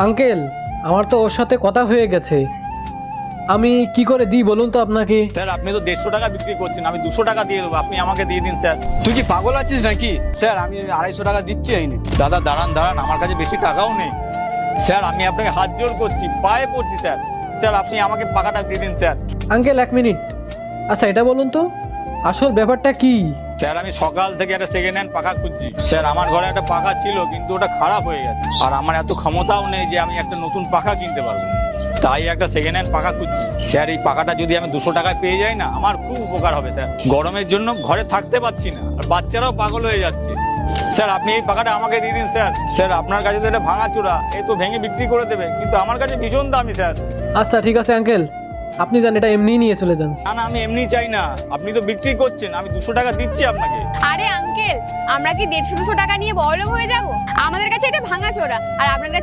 Uncle, আমার তো ওর সাথে কথা হয়ে গেছে, আমি কি করে দিই বলুন তো আপনাকে। স্যার আপনি তো 150 টাকা বিক্রি করছেন, আমি 200 টাকা দিয়ে দেবো, আপনি আমাকে দিয়ে দিন স্যার। তুই কি পাগল আছিস নাকি? স্যার আমি 250 টাকা দিচ্ছি আইনি। দাদা দাঁড়ান দাঁড়ান, আমার কাছে বেশি টাকাও নেই স্যার, আমি আপনাকে হাত জোড় করছি, পায়ে পড়ছি স্যার। স্যার আপনি আমাকে পাকাটা দিয়ে দিন স্যার। আঙ্কেল 1 মিনিট, আচ্ছা এটা বলুন তো আসল ব্যাপারটা কি? স্যার আমি সকাল থেকে একটা সেকেন্ড হ্যান্ড পাখা খুঁজছি স্যার, আমার ঘরে একটা পাখা ছিল কিন্তু ওটা খারাপ হয়ে গেছে, আর আমার এত ক্ষমতাও নেই যে আমি একটা নতুন পাখা কিনতে পারবো, তাই একটা সেকেন্ড হ্যান্ড পাখা খুঁজছি স্যার। এই পাখাটা যদি আমি 200 টাকায় পেয়ে যাই না, আমার খুব উপকার হবে স্যার। গরমের জন্য ঘরে থাকতে পারছি না, আর বাচ্চারাও পাগল হয়ে যাচ্ছে স্যার। আপনি এই পাখাটা আমাকে দিয়ে দিন স্যার। স্যার আপনার কাছে তো এটা ভাঙা চূড়া, এই তো ভেঙে বিক্রি করে দেবে, কিন্তু আমার কাছে ভীষণ দামি স্যার। আচ্ছা ঠিক আছে আঙ্কেল, আপনি যান, এটা এমনিই নিয়ে চলে যান। না না, আমি এমনি চাই না, আপনি তো বিক্রি করছেন, আমি 200 টাকা দিচ্ছি আপনাকে। আরে আঙ্কেল, আমরা কি 150-200 টাকা নিয়ে বড়লোক হয়ে যাব? আমাদের কাছে এটা ভাঙাচোরা, আর আপনার কাছে